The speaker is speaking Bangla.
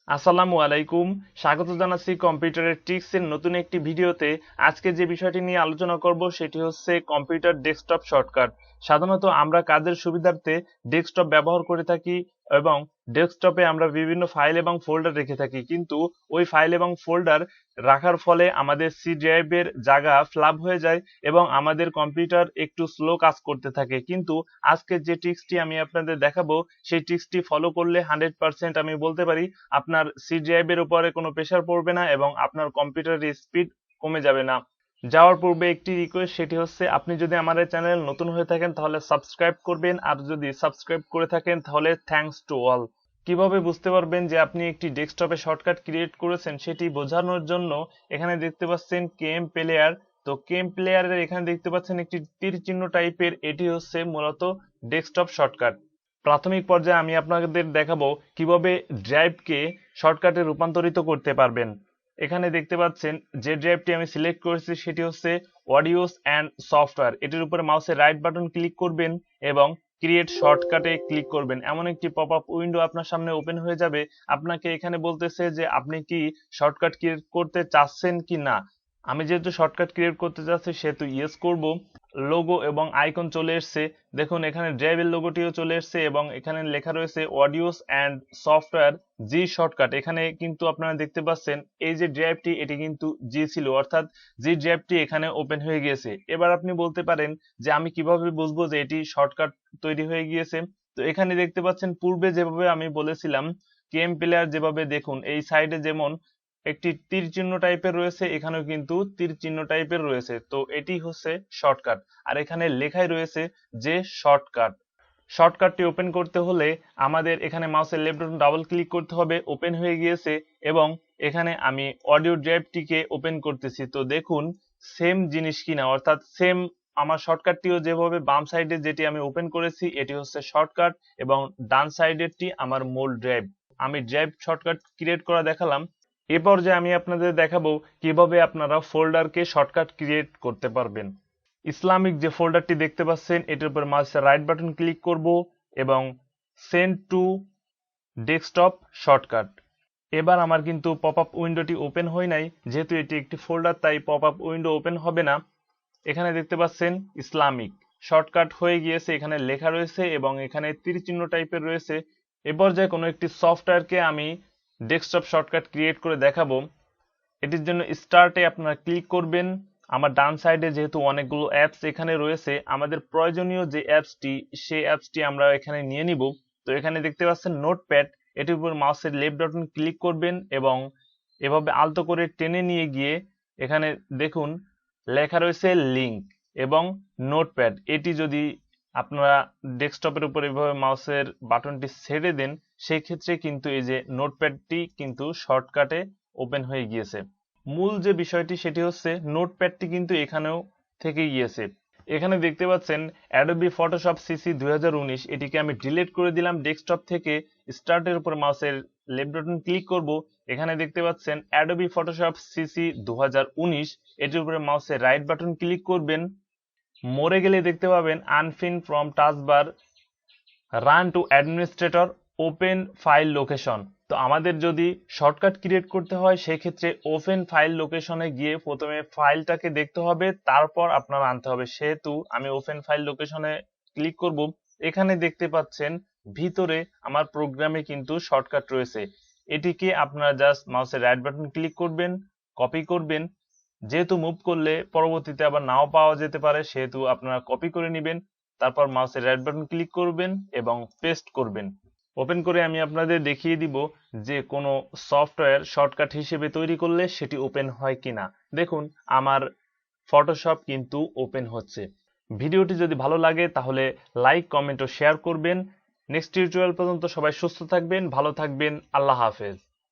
আসসালামু আলাইকুম। স্বাগত জানাচ্ছি কম্পিউটারের টিপসের নতুন একটি ভিডিওতে। আজকে যে বিষয়টি নিয়ে আলোচনা করব সেটি হচ্ছে কম্পিউটার ডেস্কটপ শর্টকাট। সাধারণত আমরা কাজের সুবিধার্থে ডেস্কটপ ব্যবহার করে থাকি এবং ডেস্কটপে আমরা বিভিন্ন ফাইল এবং ফোল্ডার রেখে থাকি, কিন্তু ওই ফাইল এবং ফোল্ডার রাখার ফলে আমাদের সি ড্রাইভের জায়গা ফ্লাপ হয়ে যায় এবং আমাদের কম্পিউটার একটু স্লো কাজ করতে থাকে। কিন্তু আজকের যে ট্রিক্সটি আমি আপনাদের দেখাবো সেই ট্রিক্সটি ফলো করলে 100% আমি বলতে পারি আপনার সি ড্রাইভের উপরে কোনো প্রেসার পড়বে না এবং আপনার কম্পিউটারের স্পিড কমে যাবে না। যাওয়ার পূর্বে একটি রিকোয়েস্ট, সেটি হচ্ছে আপনি যদি আমাদের চ্যানেল নতুন হয়ে থাকেন তাহলে সাবস্ক্রাইব করবেন, আর যদি সাবস্ক্রাইব করে থাকেন তাহলে থ্যাঙ্কস টু অল। কিভাবে বুঝতে পারবেন যে আপনি একটি ডেস্কটপে শর্টকাট ক্রিয়েট করেছেন সেটি বোঝানোর জন্য এখানে দেখতে পাচ্ছেন কেম প্লেয়ার। তো কেম প্লেয়ারের এখানে দেখতে পাচ্ছেন একটি তীর চিহ্ন টাইপের, এটি হচ্ছে মূলত ডেস্কটপ শর্টকাট। প্রাথমিক পর্যায়ে আমি আপনাদের দেখাবো কিভাবে ড্রাইভকে শর্টকাটে রূপান্তরিত করতে পারবেন। এখানে দেখতে পাচ্ছেন যে ড্রাইভটি আমি সিলেক্ট করেছি সেটি হচ্ছে অডিওস অ্যান্ড সফটওয়্যার। এটির উপরে মাউসের রাইট বাটন ক্লিক করবেন এবং ক্রিয়েট শর্টকাটে ক্লিক করবেন। এমন একটি পপ আপ উইন্ডো আপনার সামনে ওপেন হয়ে যাবে। আপনাকে এখানে বলতেছে যে আপনি কি শর্টকাট ক্রিয়েট করতে চাচ্ছেন কি না। আমি যেহেতু শর্টকাট ক্রিয়েট করতে চাচ্ছি সেহেতু ইয়েস করব। লোগো এবং আইকন চলে এসছে। দেখুন এখানে ড্রাইভের লোগোটিও চলে এসছে এবং এখানে লেখা রয়েছে audios and software G shortcut. এখানে কিন্তু আপনারা দেখতে পাচ্ছেন এই যে ড্রাইভটি এটি কিন্তু জি ছিল, অর্থাৎ জি ড্রাইভটি এখানে ওপেন হয়ে গিয়েছে। এবার আপনি বলতে পারেন যে আমি কিভাবে বুঝবো যে এটি শর্টকাট তৈরি হয়ে গিয়েছে। তো এখানে দেখতে পাচ্ছেন পূর্বে যেভাবে আমি বলেছিলাম কেম প্লেয়ার, যেভাবে দেখুন এই সাইডে যেমন একটি তীর চিহ্ন টাইপের রয়েছে, এখানেও কিন্তু তীর চিহ্ন টাইপের রয়েছে। তো এটি হচ্ছে শর্টকাট, আর এখানে লেখাই রয়েছে যে শর্টকাট। শর্টকাটটি ওপেন করতে হলে আমাদের এখানে মাউসের লেফট বাটন ডাবল ক্লিক করতে হবে। ওপেন হয়ে গিয়েছে এবং এখানে আমি অডিও ড্রাইভটিকে ওপেন করতেছি। তো দেখুন সেম জিনিস কিনা, অর্থাৎ সেম আমার শর্টকাটটিও যেভাবে বাম সাইডে যেটি আমি ওপেন করেছি এটি হচ্ছে শর্টকাট এবং ডান সাইডেরটি আমার মূল ড্রাইভ। আমি ড্রাইভ শর্টকাট ক্রিয়েট করা দেখালাম। এ পর্যায়ে আমি আপনাদের দেখাবো কিভাবে আপনারা ফোল্ডারকে শর্টকাট ক্রিয়েট করতে পারবেন। ইসলামিক যে ফোল্ডারটি দেখতে পাচ্ছেন এটির উপর মাউসের রাইট বাটন ক্লিক করব এবং সেন্ড টু ডেস্কটপ শর্টকাট। এবার আমার কিন্তু পপ আপ উইন্ডোটি ওপেন হয় নাই, যেহেতু এটি একটি ফোল্ডার তাই পপ আপ উইন্ডো ওপেন হবে না। এখানে দেখতে পাচ্ছেন ইসলামিক শর্টকাট হয়ে গিয়েছে, এখানে লেখা রয়েছে এবং এখানে তীর চিহ্ন টাইপের রয়েছে। এ পর্যায়ে কোনো একটি সফটওয়্যারকে আমি ডেস্কটপ শর্টকাট ক্রিয়েট করে দেখাবো। এটির জন্য স্টার্টে আপনারা ক্লিক করবেন। আমার ডান সাইডে যেহেতু অনেকগুলো অ্যাপস এখানে রয়েছে, আমাদের প্রয়োজনীয় যে অ্যাপসটি সেই অ্যাপসটি আমরা এখানে নিয়ে নিব। তো এখানে দেখতে পাচ্ছেন নোটপ্যাড, এটির উপর মাউসের লেফট বাটন ক্লিক করবেন এবং এভাবে আলতো করে টেনে নিয়ে গিয়ে এখানে দেখুন লেখা রয়েছে লিংক এবং নোটপ্যাড। এটি যদি আপনারা ডেস্কটপের উপর এভাবে মাউসের বাটনটি ছেড়ে দেন সেই ক্ষেত্রে কিন্তু এই যে নোটপ্যাডটি কিন্তু শর্টকাটে ওপেন হয়ে গিয়েছে। মূল যে বিষয়টি সেটি হচ্ছে নোটপ্যাডটি কিন্তু এখানেও থেকে গিয়েছে। এখানে দেখতে পাচ্ছেন অ্যাডোবি ফটোশপ সিসি 2019, এটিকে আমি ডিলিট করে দিলাম ডেস্কটপ থেকে। স্টার্টের উপর মাউসের লেফট বাটন ক্লিক করব। এখানে দেখতে পাচ্ছেন অ্যাডোবি ফটোশপ সিসি 2019, এটির উপরে মাউসের রাইট বাটন ক্লিক করবেন। মরে গেলে দেখতে পাবেন unpin from taskbar run to administrator open file location. তো আমাদের যদি শর্টকাট ক্রিয়েট করতে হয় সেই ক্ষেত্রে ওপেন ফাইল লোকেশনে গিয়ে প্রথমে ফাইলটাকে দেখতে হবে, তারপর আপনার আনতে হবে। সেহেতু আমি ওপেন ফাইল লোকেশনে ক্লিক করব। এখানে দেখতে পাচ্ছেন ভিতরে আমার প্রোগ্রামে কিন্তু শর্টকাট রয়েছে। এটিকে আপনারা জাস্ট মাউসের রাইট বাটন ক্লিক করবেন, কপি করবেন। যেহেতু মুভ করলে পরবর্তীতে আবার নাও পাওয়া যেতে পারে সেহেতু আপনারা কপি করে নেবেন, তারপর মাউসের রাইট বাটন ক্লিক করবেন এবং পেস্ট করবেন। ওপেন করে আমি আপনাদের দেখিয়ে দিব যে কোনো সফটওয়্যার শর্টকাট হিসেবে তৈরি করলে সেটি ওপেন হয় কিনা। দেখুন আমার ফটোশপ কিন্তু ওপেন হচ্ছে। ভিডিওটি যদি ভালো লাগে তাহলে লাইক, কমেন্ট ও শেয়ার করবেন। নেক্সট টিউটোরিয়াল পর্যন্ত সবাই সুস্থ থাকবেন, ভালো থাকবেন। আল্লাহ হাফেজ।